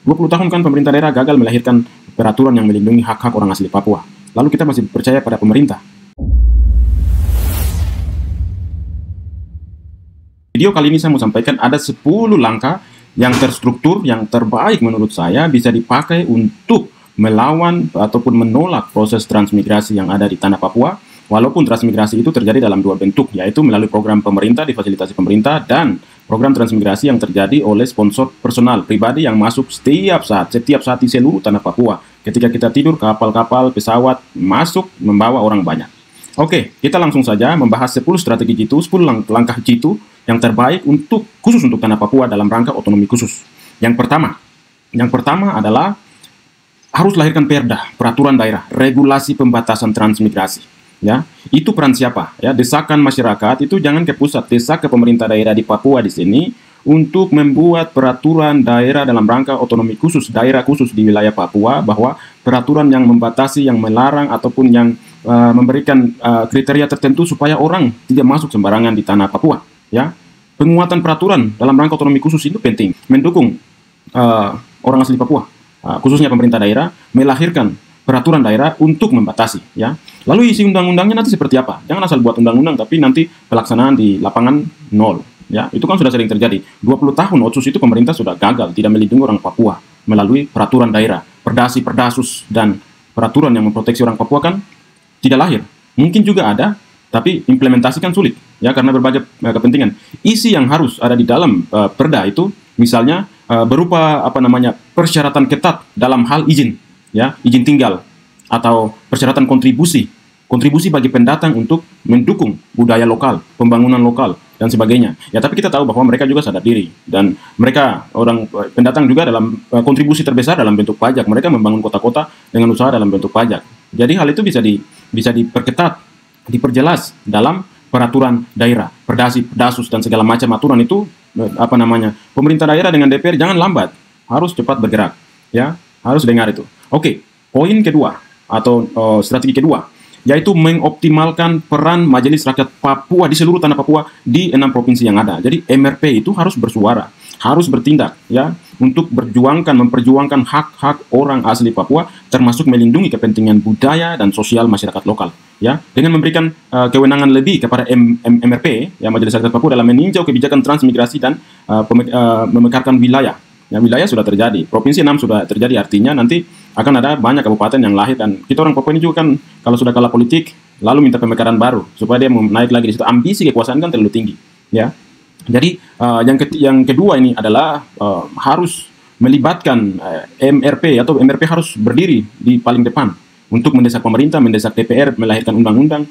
20 tahun kan pemerintah daerah gagal melahirkan peraturan yang melindungi hak-hak orang asli Papua. Lalu kita masih percaya pada pemerintah. Video kali ini saya mau sampaikan ada 10 langkah yang terstruktur, yang terbaik menurut saya bisa dipakai untuk melawan ataupun menolak proses transmigrasi yang ada di tanah Papua. Walaupun transmigrasi itu terjadi dalam dua bentuk, yaitu melalui program pemerintah, difasilitasi pemerintah, dan program transmigrasi yang terjadi oleh sponsor personal pribadi yang masuk setiap saat di seluruh tanah Papua. Ketika kita tidur, kapal-kapal, pesawat masuk membawa orang banyak. Oke, kita langsung saja membahas 10 strategi jitu, 10 langkah jitu yang terbaik khusus untuk tanah Papua dalam rangka otonomi khusus. Yang pertama adalah harus lahirkan perda, peraturan daerah, regulasi pembatasan transmigrasi. Ya, itu peran siapa? Ya, desakan masyarakat itu jangan ke pusat, desak ke pemerintah daerah di Papua di sini untuk membuat peraturan daerah dalam rangka otonomi khusus, daerah khusus di wilayah Papua, bahwa peraturan yang membatasi, yang melarang ataupun yang memberikan kriteria tertentu supaya orang tidak masuk sembarangan di tanah Papua. Ya, penguatan peraturan dalam rangka otonomi khusus itu penting, mendukung orang asli Papua, khususnya pemerintah daerah melahirkan peraturan daerah untuk membatasi. Ya, lalu isi undang-undangnya nanti seperti apa? Jangan asal buat undang-undang tapi nanti pelaksanaan di lapangan nol. Ya, itu kan sudah sering terjadi. 20 tahun Otsus itu pemerintah sudah gagal tidak melindungi orang Papua melalui peraturan daerah, perdasi, perdasus, dan peraturan yang memproteksi orang Papua kan tidak lahir. Mungkin juga ada, tapi implementasi kan sulit. Ya, karena berbagai kepentingan. Isi yang harus ada di dalam perda itu misalnya berupa persyaratan ketat dalam hal izin. Ya, izin tinggal atau persyaratan kontribusi bagi pendatang untuk mendukung budaya lokal, pembangunan lokal dan sebagainya. Ya, tapi kita tahu bahwa mereka juga sadar diri dan mereka orang pendatang juga dalam kontribusi terbesar dalam bentuk pajak. Mereka membangun kota-kota dengan usaha dalam bentuk pajak. Jadi hal itu bisa diperketat, diperjelas dalam peraturan daerah, perdasi, perdasus dan segala macam aturan itu pemerintah daerah dengan DPR jangan lambat, harus cepat bergerak. Ya, harus dengar itu. Oke, poin kedua atau strategi kedua yaitu mengoptimalkan peran Majelis Rakyat Papua di seluruh tanah Papua di 6 provinsi yang ada. Jadi MRP itu harus bersuara, harus bertindak ya untuk memperjuangkan hak-hak orang asli Papua termasuk melindungi kepentingan budaya dan sosial masyarakat lokal ya dengan memberikan kewenangan lebih kepada MRP ya Majelis Rakyat Papua dalam meninjau kebijakan transmigrasi dan memekarkan wilayah. Ya, wilayah sudah terjadi, provinsi 6 sudah terjadi, artinya nanti akan ada banyak kabupaten yang lahir dan kita orang Papua ini juga kan kalau sudah kalah politik lalu minta pemekaran baru supaya dia mau naik lagi di situ, ambisi kekuasaan kan terlalu tinggi ya. Jadi yang kedua ini adalah harus melibatkan MRP atau MRP harus berdiri di paling depan untuk mendesak pemerintah, mendesak DPR melahirkan undang-undang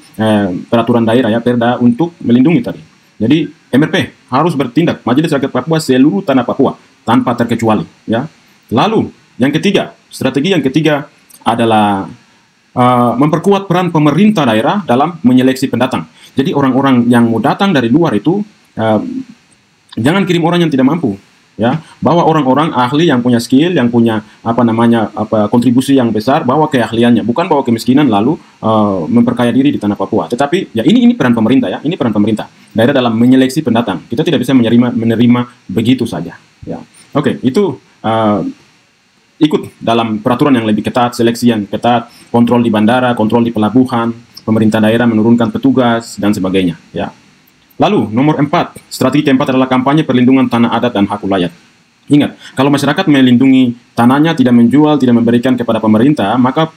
peraturan daerah ya perda untuk melindungi tadi. Jadi MRP harus bertindak, Majelis Rakyat Papua seluruh tanah Papua tanpa terkecuali ya. Lalu strategi yang ketiga adalah memperkuat peran pemerintah daerah dalam menyeleksi pendatang. Jadi orang-orang yang mau datang dari luar itu jangan kirim orang yang tidak mampu ya. Bawa orang-orang ahli yang punya skill, yang punya kontribusi yang besar, bawa keahliannya, bukan bawa kemiskinan lalu memperkaya diri di tanah Papua. Tetapi ya ini peran pemerintah ya, ini peran pemerintah daerah dalam menyeleksi pendatang. Kita tidak bisa menerima begitu saja ya. Oke, itu ikut dalam peraturan yang lebih ketat, seleksi yang ketat, kontrol di bandara, kontrol di pelabuhan, pemerintah daerah menurunkan petugas dan sebagainya ya. Lalu nomor 4, strategi keempat adalah kampanye perlindungan tanah adat dan hak ulayat. Ingat, kalau masyarakat melindungi tanahnya, tidak menjual, tidak memberikan kepada pemerintah, maka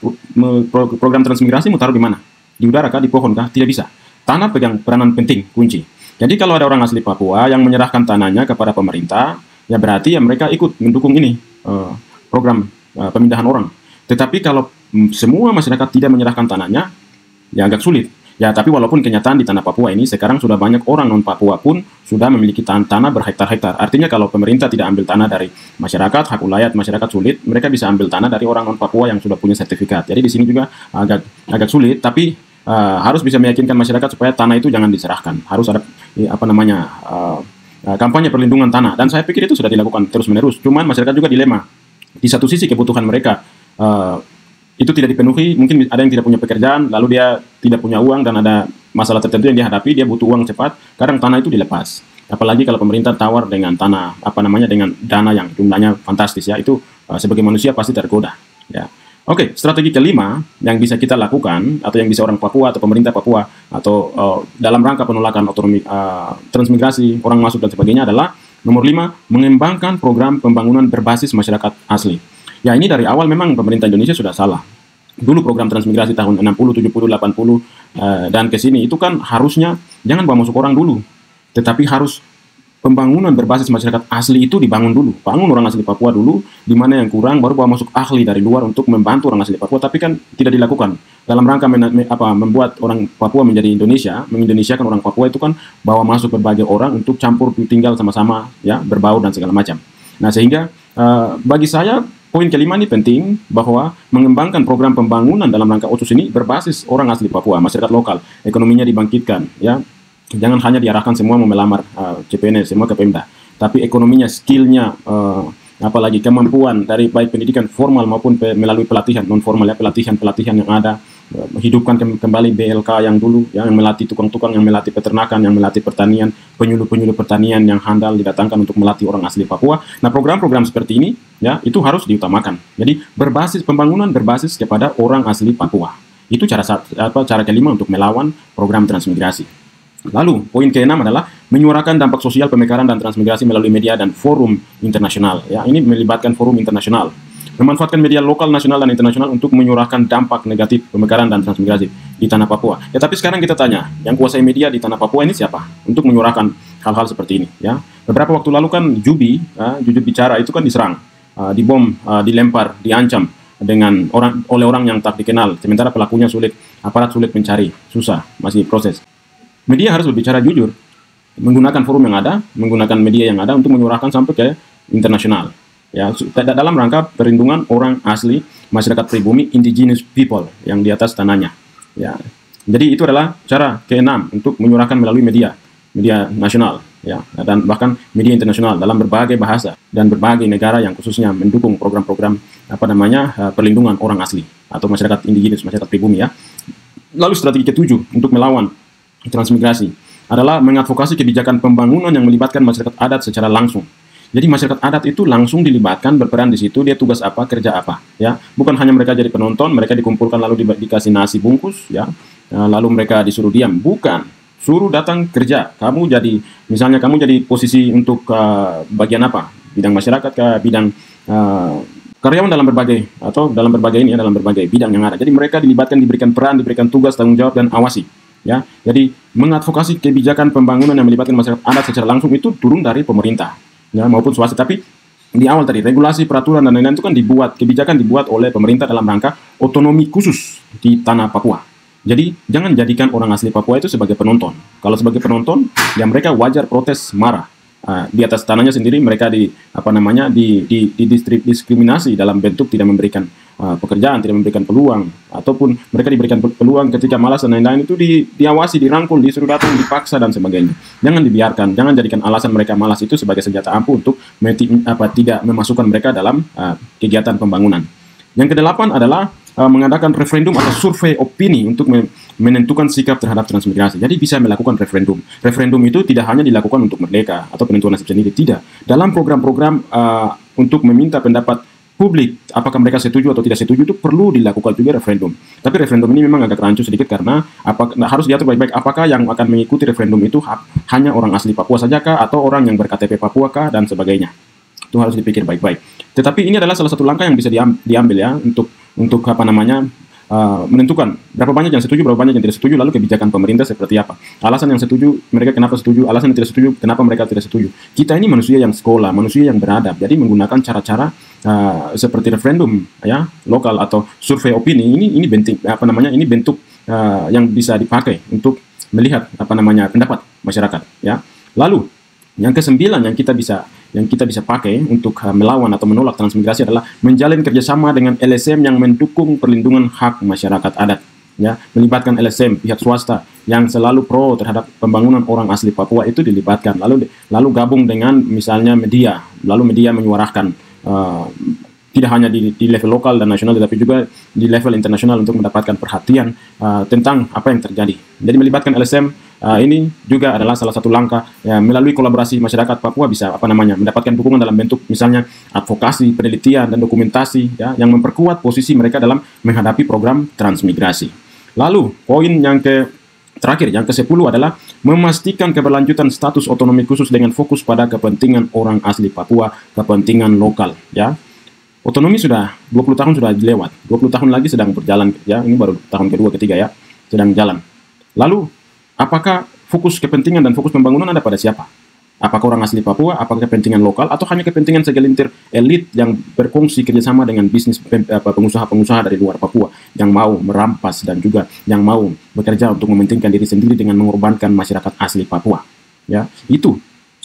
program transmigrasi mau taruh di mana? Di udara kah? Di pohon kah? Tidak bisa. Tanah pegang peranan penting, kunci. Jadi kalau ada orang asli Papua yang menyerahkan tanahnya kepada pemerintah, ya berarti ya mereka ikut mendukung ini program pemindahan orang. Tetapi kalau semua masyarakat tidak menyerahkan tanahnya, ya agak sulit. Ya, tapi walaupun kenyataan di tanah Papua ini sekarang sudah banyak orang non-Papua pun sudah memiliki tanah berhektar-hektar. Artinya kalau pemerintah tidak ambil tanah dari masyarakat, hak ulayat masyarakat sulit, mereka bisa ambil tanah dari orang non-Papua yang sudah punya sertifikat. Jadi di sini juga agak sulit, tapi harus bisa meyakinkan masyarakat supaya tanah itu jangan diserahkan. Harus ada kampanye perlindungan tanah. Dan saya pikir itu sudah dilakukan terus-menerus. Cuman masyarakat juga dilema. Di satu sisi kebutuhan mereka itu tidak dipenuhi, mungkin ada yang tidak punya pekerjaan, lalu dia tidak punya uang dan ada masalah tertentu yang dihadapi, dia butuh uang cepat, kadang tanah itu dilepas. apalagi kalau pemerintah tawar dengan dengan dana yang jumlahnya fantastis ya, itu sebagai manusia pasti tergoda ya. Oke, strategi kelima yang bisa kita lakukan atau yang bisa orang Papua atau pemerintah Papua atau dalam rangka penolakan otonomi transmigrasi orang masuk dan sebagainya adalah nomor 5, mengembangkan program pembangunan berbasis masyarakat asli. Ya, ini dari awal memang pemerintah Indonesia sudah salah. Dulu program transmigrasi tahun 60, 70, 80 dan ke sini itu kan harusnya jangan bawa masuk orang dulu, tetapi harus pembangunan berbasis masyarakat asli itu dibangun dulu. Bangun orang asli Papua dulu, di mana yang kurang baru bawa masuk ahli dari luar untuk membantu orang asli Papua. Tapi kan tidak dilakukan. Dalam rangka membuat orang Papua menjadi Indonesia, mengindonesiakan orang Papua itu kan bawa masuk berbagai orang untuk campur tinggal sama-sama ya, berbau dan segala macam. Nah, sehingga bagi saya poin kelima ini penting, bahwa mengembangkan program pembangunan dalam rangka OTSUS ini berbasis orang asli Papua, masyarakat lokal, ekonominya dibangkitkan ya. Jangan hanya diarahkan semua mau melamar CPNS, semua ke Pemda, tapi ekonominya, skillnya, apalagi kemampuan dari baik pendidikan formal maupun melalui pelatihan non formal ya, pelatihan yang ada, hidupkan kembali BLK yang dulu, yang melatih tukang-tukang, yang melatih peternakan, yang melatih pertanian, penyuluh-penyuluh pertanian yang handal didatangkan untuk melatih orang asli Papua. Nah, program-program seperti ini ya itu harus diutamakan. Jadi pembangunan berbasis kepada orang asli Papua. Itu cara kelima untuk melawan program transmigrasi. Lalu, poin ke-6 adalah menyuarakan dampak sosial pemekaran dan transmigrasi melalui media dan forum internasional. Ya, ini melibatkan forum internasional. Memanfaatkan media lokal, nasional, dan internasional untuk menyuarakan dampak negatif pemekaran dan transmigrasi di tanah Papua. Ya, tapi sekarang kita tanya, yang kuasai media di tanah Papua ini siapa? Untuk menyuarakan hal-hal seperti ini. Ya, beberapa waktu lalu kan Jujur Bicara itu kan diserang, dibom, dilempar, diancam oleh orang yang tak dikenal. Sementara pelakunya sulit, aparat sulit mencari, susah, masih proses. Media harus berbicara jujur, menggunakan forum yang ada, menggunakan media yang ada untuk menyuarakan sampai ke internasional. Ya, dalam rangka perlindungan orang asli, masyarakat pribumi, indigenous people yang di atas tanahnya. Ya, jadi itu adalah cara ke-6 untuk menyuarakan melalui media nasional, ya, dan bahkan media internasional dalam berbagai bahasa dan berbagai negara yang khususnya mendukung program-program perlindungan orang asli atau masyarakat indigenous, masyarakat pribumi ya. Lalu strategi ke-7 untuk melawan transmigrasi adalah mengadvokasi kebijakan pembangunan yang melibatkan masyarakat adat secara langsung. Jadi masyarakat adat itu langsung dilibatkan, berperan di situ, dia tugas apa, kerja apa, ya. Bukan hanya mereka jadi penonton, mereka dikumpulkan lalu dikasih nasi bungkus, ya, lalu mereka disuruh diam. Bukan, suruh datang kerja. Misalnya kamu jadi posisi untuk bagian apa, bidang masyarakat ke bidang karyawan dalam berbagai bidang yang ada. Jadi mereka dilibatkan, diberikan peran, diberikan tugas, tanggung jawab, dan awasi. Ya, jadi mengadvokasi kebijakan pembangunan yang melibatkan masyarakat adat secara langsung itu turun dari pemerintah, ya, maupun swasta. Tapi di awal tadi regulasi, peraturan dan lain-lain itu kan kebijakan dibuat oleh pemerintah dalam rangka otonomi khusus di tanah Papua. Jadi jangan jadikan orang asli Papua itu sebagai penonton. Kalau sebagai penonton, ya mereka wajar protes, marah. Di atas tanahnya sendiri mereka didiskriminasi dalam bentuk tidak memberikan pekerjaan, tidak memberikan peluang, ataupun mereka diberikan peluang ketika malas dan lain-lain, itu diawasi, dirangkul, disuruh datang, dipaksa dan sebagainya. Jangan dibiarkan, jangan jadikan alasan mereka malas itu sebagai senjata ampuh untuk tidak memasukkan mereka dalam kegiatan pembangunan. Yang ke-8 adalah mengadakan referendum atau survei opini untuk menentukan sikap terhadap transmigrasi. Jadi bisa melakukan referendum. Referendum itu tidak hanya dilakukan untuk merdeka atau penentuan nasib sendiri, tidak. Dalam program-program untuk meminta pendapat publik, apakah mereka setuju atau tidak setuju, itu perlu dilakukan juga referendum. Tapi referendum ini memang agak rancu sedikit karena harus diatur baik-baik. Apakah yang akan mengikuti referendum itu hanya orang asli Papua saja kah, atau orang yang ber-KTP Papua kah, dan sebagainya. Itu harus dipikir baik-baik. Tetapi ini adalah salah satu langkah yang bisa diambil ya untuk menentukan berapa banyak yang setuju, berapa banyak yang tidak setuju, lalu kebijakan pemerintah seperti apa. Alasan yang setuju, mereka kenapa setuju, alasan yang tidak setuju, kenapa mereka tidak setuju. Kita ini manusia yang sekolah, manusia yang beradab, jadi menggunakan cara-cara seperti referendum ya, lokal atau survei opini, ini bentuk yang bisa dipakai untuk melihat pendapat masyarakat ya. Lalu yang ke-9 yang kita bisa pakai untuk melawan atau menolak transmigrasi adalah menjalin kerjasama dengan LSM yang mendukung perlindungan hak masyarakat adat. Ya, melibatkan LSM, pihak swasta yang selalu pro terhadap pembangunan orang asli Papua itu dilibatkan. Lalu gabung dengan misalnya media, lalu media menyuarakan tidak hanya di level lokal dan nasional, tetapi juga di level internasional untuk mendapatkan perhatian tentang apa yang terjadi. Jadi melibatkan LSM ini juga adalah salah satu langkah ya, melalui kolaborasi masyarakat Papua bisa mendapatkan dukungan dalam bentuk misalnya advokasi, penelitian dan dokumentasi ya, yang memperkuat posisi mereka dalam menghadapi program transmigrasi. Lalu poin yang terakhir, yang ke-10 adalah memastikan keberlanjutan status otonomi khusus dengan fokus pada kepentingan orang asli Papua, kepentingan lokal ya. Otonomi sudah 20 tahun sudah lewat, 20 tahun lagi sedang berjalan ya, ini baru tahun kedua ketiga ya, sedang jalan. Lalu apakah fokus kepentingan dan fokus pembangunan ada pada siapa? Apakah orang asli Papua, apakah kepentingan lokal, atau hanya kepentingan segelintir elit yang berfungsi kerjasama dengan bisnis pengusaha-pengusaha dari luar Papua yang mau merampas dan juga yang mau bekerja untuk mementingkan diri sendiri dengan mengorbankan masyarakat asli Papua? Ya, itu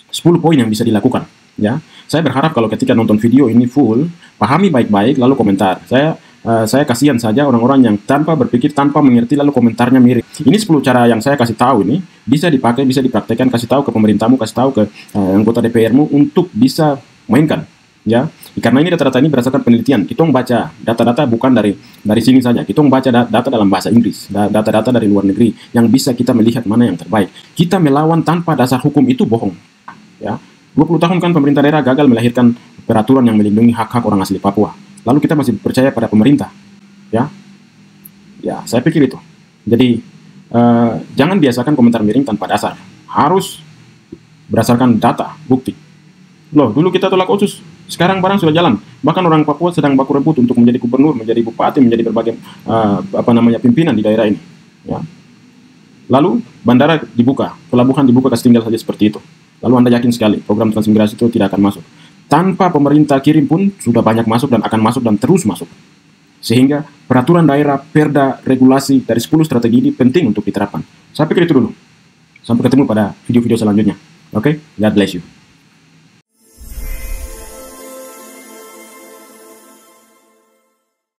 10 poin yang bisa dilakukan. Ya, saya berharap kalau ketika nonton video ini full, pahami baik-baik lalu komentar. Saya kasihan saja orang-orang yang tanpa berpikir, tanpa mengerti lalu komentarnya mirip. Ini 10 cara yang saya kasih tahu ini bisa dipakai, bisa dipraktekkan, kasih tahu ke pemerintahmu, kasih tahu ke anggota DPR-mu untuk bisa mainkan. Ya, karena ini data-data ini berdasarkan penelitian. Kita baca data-data bukan dari sini saja. Kita baca data dalam bahasa Inggris, data-data dari luar negeri yang bisa kita melihat mana yang terbaik. Kita melawan tanpa dasar hukum itu bohong. Ya. 20 tahun kan pemerintah daerah gagal melahirkan peraturan yang melindungi hak-hak orang asli Papua. Lalu kita masih percaya pada pemerintah. Ya, saya pikir itu. Jadi, jangan biasakan komentar miring tanpa dasar. Harus berdasarkan data, bukti. Loh, dulu kita tolak Otsus, sekarang barang sudah jalan. Bahkan orang Papua sedang baku rebut untuk menjadi gubernur, menjadi bupati, menjadi berbagai pimpinan di daerah ini. Ya. Lalu, bandara dibuka, pelabuhan dibuka, kasih tinggal saja seperti itu. Lalu Anda yakin sekali program transmigrasi itu tidak akan masuk. Tanpa pemerintah kirim pun sudah banyak masuk dan akan masuk dan terus masuk. Sehingga peraturan daerah, perda, regulasi dari 10 strategi ini penting untuk diterapkan. Saya pikir itu dulu. Sampai ketemu pada video-video selanjutnya. Oke? God bless you.